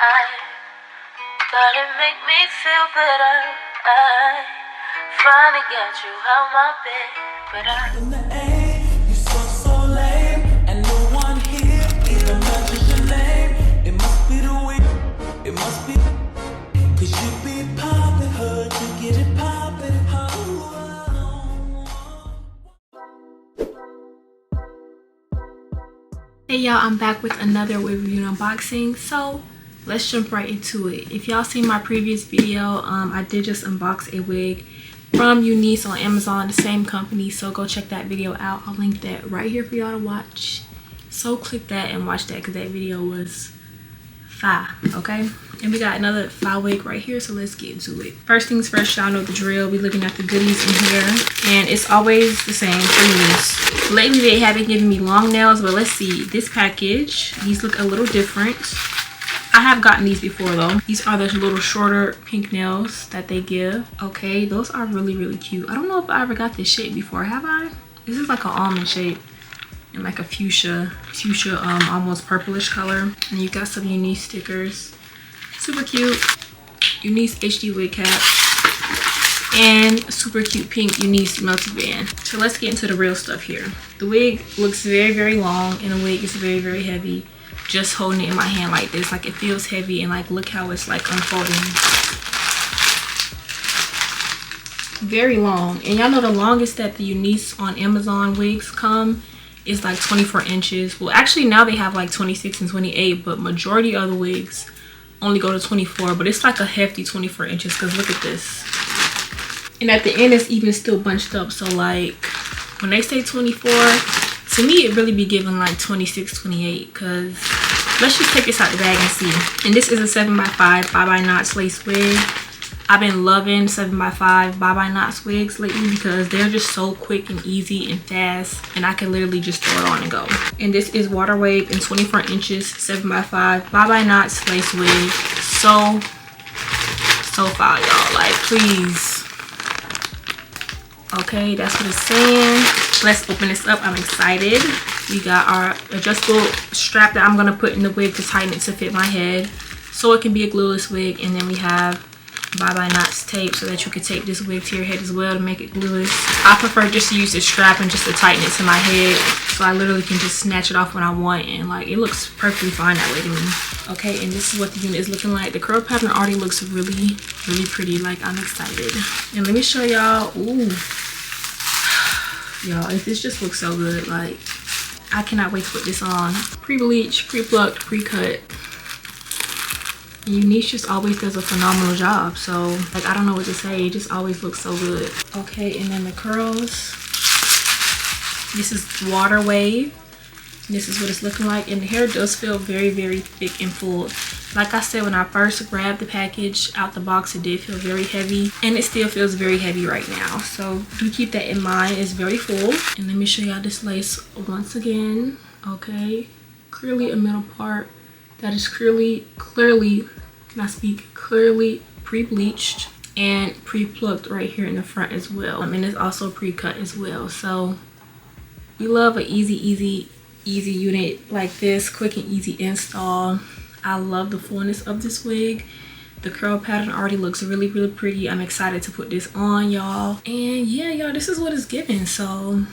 thought it make me feel better. I finally got you out my bed, but In the A, you so lame, and no one here even mentions your name. It must be the way, it must be, 'cause you be poppin', heard you get it poppin'. Hey y'all, I'm back with another wig review and unboxing. So let's jump right into it. If y'all seen my previous video, I did just unbox a wig from Eunice on Amazon, the same company, so go check that video out. I'll link that right here for y'all to watch, so click that and watch that because that video was fire. Okay, and we got another fire wig right here, so let's get into it. First things first, y'all know the drill. We're looking at the goodies in here, and it's always the same for Eunice. Lately they haven't given me long nails, but let's see this package. These look a little different. I have gotten these before though. These are the little shorter pink nails that they give. Okay, those are really cute. I don't know if I ever got this shape before, have I? This is like an almond shape and like a fuchsia almost purplish color. And you got some Eunice stickers, super cute. Eunice HD wig cap and super cute pink Eunice melted band. So let's get into the real stuff here. The wig looks very long, and the wig is very heavy. Just holding it in my hand like this, like it feels heavy, and like look how it's like unfolding. Very long, and y'all know the longest that the Eunice on Amazon wigs come is like 24 inches. Well, actually now they have like 26 and 28, but majority of the wigs only go to 24, but it's like a hefty 24 inches because look at this. And at the end it's even still bunched up, so like when they say 24, to me it really be giving like 26, 28, because let's just take this out the bag and see. And this is a 7x5 Bye Bye Knots lace wig. I've been loving 7x5 Bye Bye Knots wigs lately because they're just so quick and easy and fast, and I can literally just throw it on and go. And this is water wave in 24 inches 7x5 Bye Bye Knots lace wig. So fire, y'all, like please. Okay, that's what it's saying. Let's open this up. I'm excited. We got our adjustable strap that I'm gonna put in the wig to tighten it to fit my head so it can be a glueless wig. And then we have Bye Bye Knots tape so that you can tape this wig to your head as well to make it glueless. I prefer just to use the strap and just to tighten it to my head, so I literally can just snatch it off when I want, and like it looks perfectly fine that way to me. Okay, and this is what the unit is looking like. The curl pattern already looks really pretty. Like I'm excited. And let me show y'all. Ooh, y'all, this just looks so good. Like I cannot wait to put this on. Pre-bleach, pre-plucked, pre-cut. Eunice just always does a phenomenal job, so like I don't know what to say, it just always looks so good. Okay, and then the curls, this is water wave. This is what it's looking like, and the hair does feel very thick and full. Like I said, when I first grabbed the package out the box, it did feel very heavy, and it still feels very heavy right now, so do keep that in mind. It's very full. And let me show y'all this lace once again. Okay, clearly a middle part that is clearly pre-bleached and pre-plucked right here in the front as well. And it's also pre-cut as well. So we love an easy unit like this, quick and easy install. I love the fullness of this wig. The curl pattern already looks really pretty. I'm excited to put this on, y'all. And yeah, y'all, this is what it's giving. So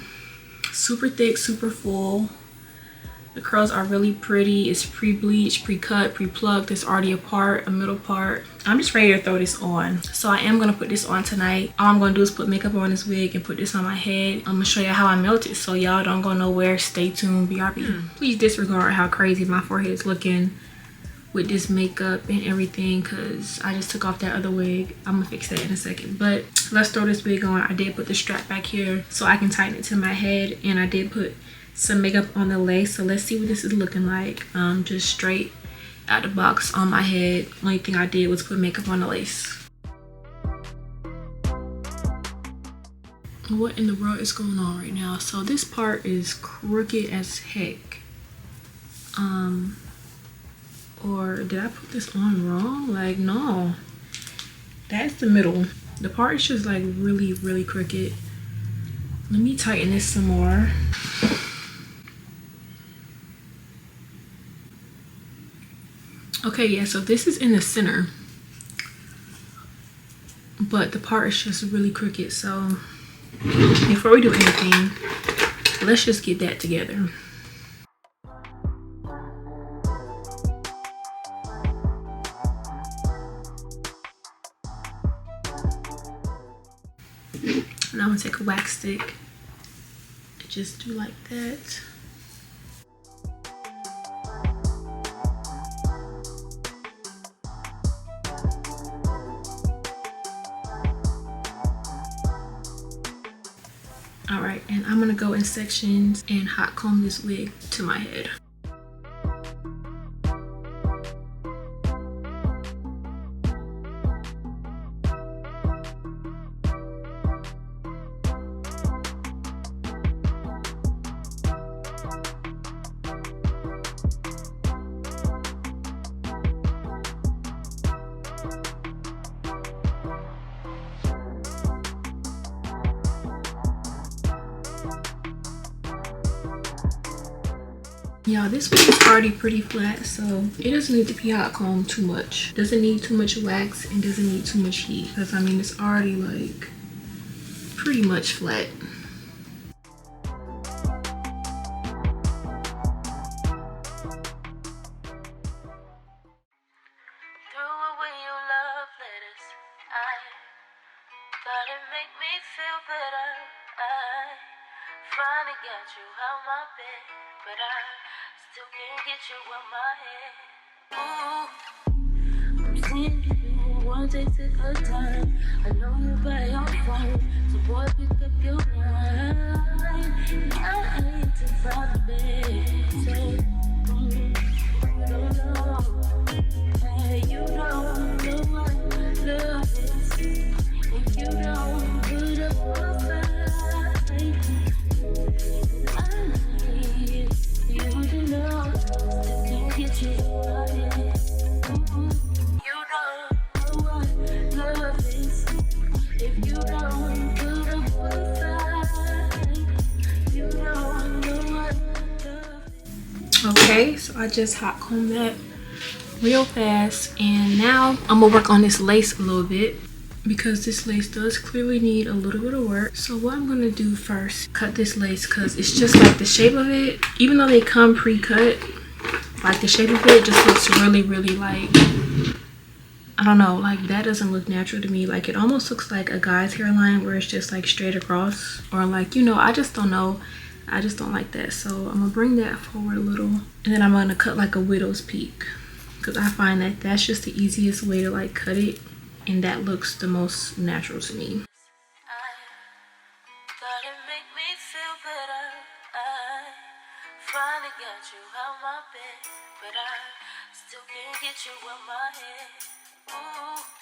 super thick, super full. The curls are really pretty. It's pre-bleached, pre-cut, pre-plucked. There's already a middle part. I'm just ready to throw this on. So I am gonna put this on tonight. All I'm gonna do is put makeup on this wig and put this on my head. I'm gonna show you how I melt it, so y'all don't go nowhere. Stay tuned, BRB. Please disregard how crazy my forehead is looking with this makeup and everything, because I just took off that other wig. I'm gonna fix that in a second, but let's throw this wig on. I did put the strap back here so I can tighten it to my head, and I did put some makeup on the lace, so let's see what this is looking like. Just straight out the box on my head. Only thing I did was put makeup on the lace. What in the world is going on right now? So this part is crooked as heck. Or did I put this on wrong? Like, no, that's the middle. The part is just like really crooked. Let me tighten this some more. Okay, yeah, so this is in the center, but the part is just really crooked. So before we do anything, let's just get that together. Now I'm gonna take a wax stick and just do like that. All right, and I'm gonna go in sections and hot comb this wig to my head. Y'all, this wig is already pretty flat, so it doesn't need to be hot combed too much. Doesn't need too much wax and doesn't need too much heat, because I mean it's already like pretty much flat. Finally got you out my bed, but I still can't get you out my head. Ooh, I'm seeing you, one takes it a time. I know you by your phone, so boy pick up your line. I ain't too proud of it, so you don't know. Hey, you don't know what love is if you don't put up a fight. Okay, so I just hot combed that real fast, and now I'm gonna work on this lace a little bit because this lace does clearly need a little bit of work. So what I'm gonna do first, cut this lace, because it's just like the shape of it, even though they come pre-cut, like the shape of it just looks really like, I don't know, like that doesn't look natural to me. Like it almost looks like a guy's hairline where it's just like straight across, or like, you know, I just don't know. I just don't like that. So I'm gonna bring that forward a little, and then I'm gonna cut like a widow's peak, because I find that that's just the easiest way to like cut it, and that looks the most natural to me. Finally got you out my bed, but I still can't get you out my head. Ooh.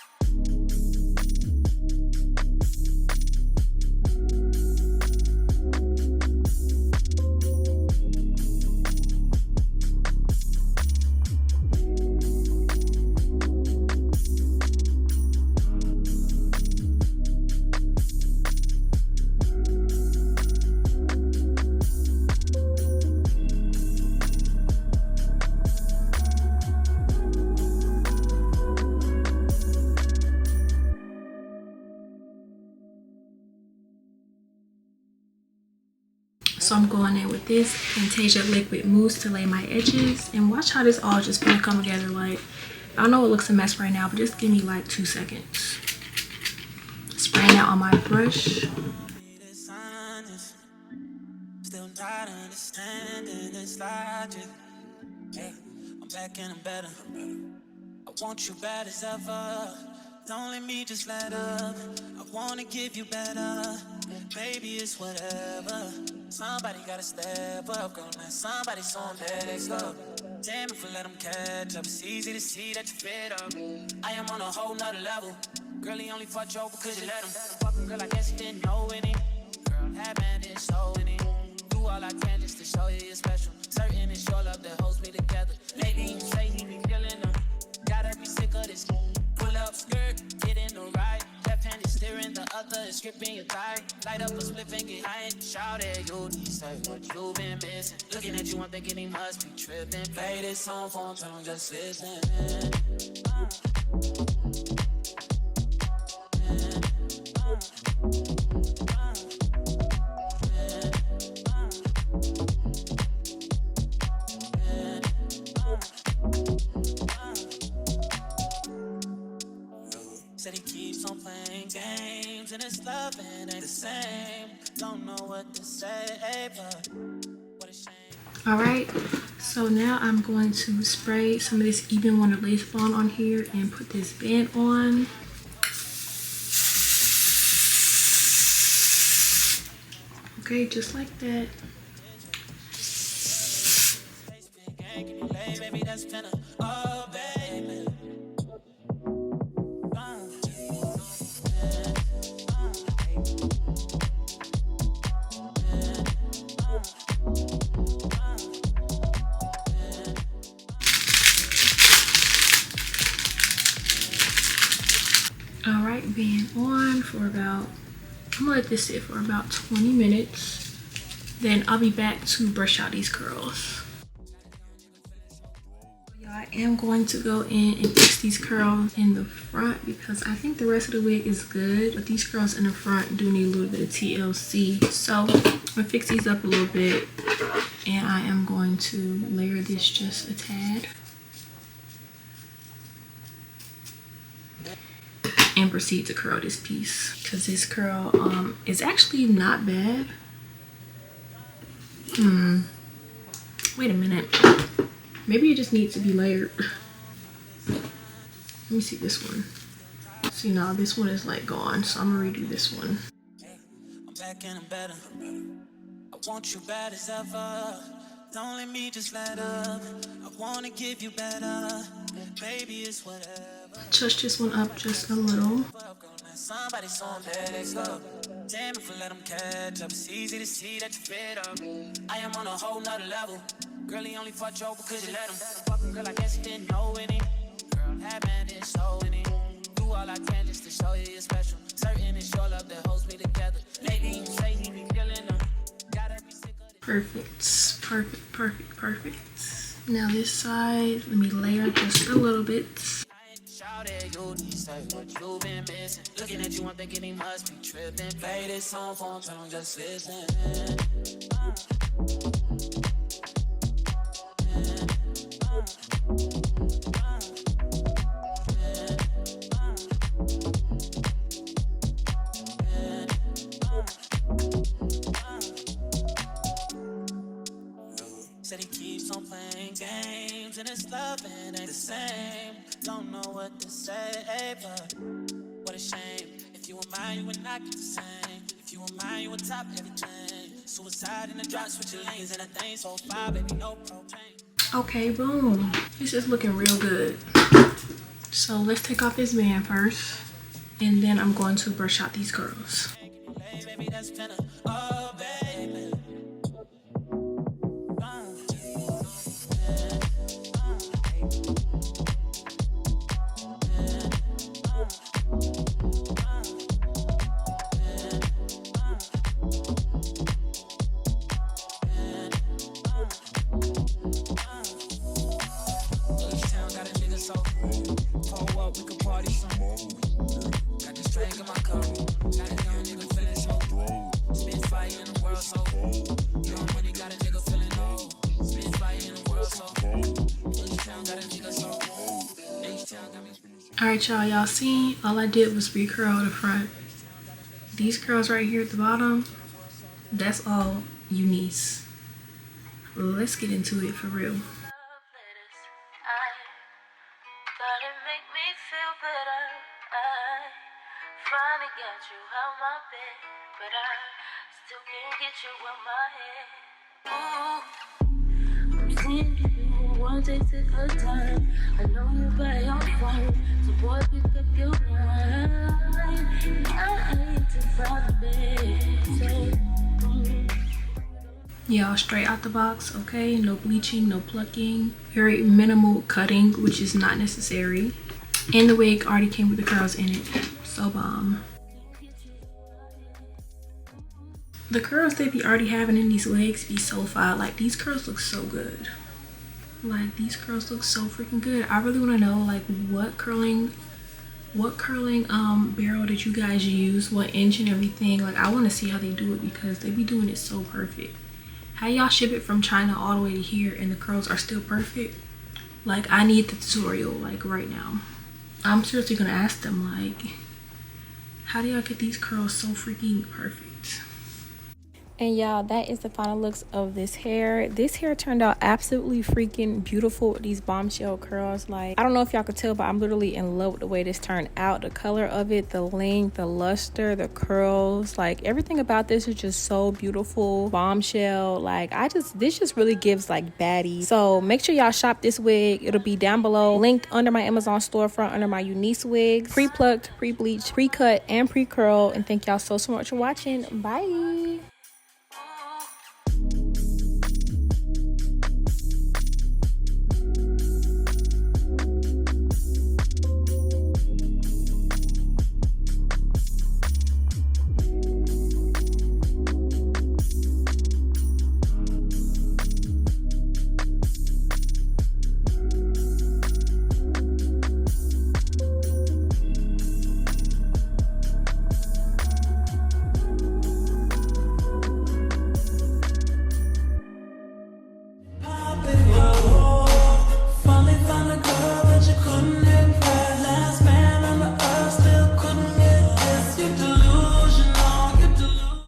So I'm going in with this Fantasia liquid mousse to lay my edges, and watch how this all just gonna come together. Like, I know it looks a mess right now, but just give me like 2 seconds. Spraying that on my brush. Still not understanding this logic. Yeah, I'm back and I'm better. I want you bad as ever. Don't let me just let up. I wanna give you better. Baby, it's whatever. Somebody gotta step up, girl. Now somebody's on next up. Damn if I let them catch up. It's easy to see that you fed up. I am on a whole nother level. Girl, he only fucked you over cause you let him. Fucking girl, I guess you didn't know any. Girl, that man didn't show any. Do all I can just to show you you're special. Certain it's your love that holds me together. Lately you say he be killing them. Gotta be sick of this. Pull up skirt, get in the ride. Left hand is steering, the other is scripting. been your type. Light up a split and get high and shout it. You need say what you been missing. Looking at you, I'm thinking he must be tripping. Play this song for him, tell him just listen. Said he keeps on playing games and his love ain't the same. Don't know what to say, but what a shame. Alright, so now I'm going to spray some of this Even Wonder Lace Bond on here and put this band on. Okay, just like that. Alright, band on for about, I'm gonna let this sit for about 20 minutes. Then I'll be back to brush out these curls. I am going to go in and fix these curls in the front because I think the rest of the wig is good, but these curls in the front do need a little bit of TLC. So I'm gonna fix these up a little bit and I am going to layer this just a tad. And proceed to curl this piece because this curl is actually not bad. Wait a minute, maybe it just needs to be layered. Let me see this one. See, now this one is like gone, so I'm gonna redo this one. I'm back and I'm better. I want you bad as ever. Don't let me just let up. I wanna give you better. Baby, it's whatever. Touch this one up just a little. Somebody's on next up. Damn, if I let them catch up, it's easy to see that you fit up. I am on a whole nother level. Girl, he only fought you because you let him. Fucking girl, I guess you didn't know any. Girl, that man didn't show any. Do all I can just to show you you're special. Certain it's your love that holds me together. Maybe you say he be killing them. Got every sick of it. Perfect, perfect, perfect, perfect. Now this side, let me layer just a little bit. You need say what you been missing. Looking at you, I'm thinking he must be tripping. Play this song for him, tell him just listen. Said he keeps on playing games and his love ain't the same. Don't know what to say, but what a shame. If you were mine, you would not get the same. If you were mine, you would top everything. Suicide in the drop, switch your lanes and a thing so far, baby, no propane. Okay, boom. This is looking real good. So let's take off this band first, and then I'm going to brush out these curls. Baby, that's better. Oh, baby. Alright, y'all seen all I did was recurl the front. These curls right here at the bottom, that's all Eunice. Let's get into it for real. Take a time. I know you by your phone, so boy pick up your line. I ain't too far to bed. Y'all, straight out the box, okay? No bleaching, no plucking, very minimal cutting, which is not necessary. And the wig already came with the curls in it, so bomb. The curls they be already having in these wigs be so fire. Like these curls look so good. Like these curls look so freaking good. I really want to know like what curling barrel did you guys use, what inch and everything. Like I want to see how they do it because they be doing it so perfect. How y'all ship it from China all the way to here and the curls are still perfect? Like I need the tutorial like right now. I'm seriously gonna ask them like, how do y'all get these curls so freaking perfect? And y'all, that is the final looks of this hair. This hair turned out absolutely freaking beautiful with these bombshell curls. Like, I don't know if y'all could tell, but I'm literally in love with the way this turned out. The color of it, the length, the luster, the curls, like everything about this is just so beautiful. Bombshell, like this just really gives like baddie. So make sure y'all shop this wig. It'll be down below, linked under my Amazon storefront under my Eunice wigs. Pre-plucked, pre-bleached, pre-cut, and pre-curl. And thank y'all so much for watching. Bye.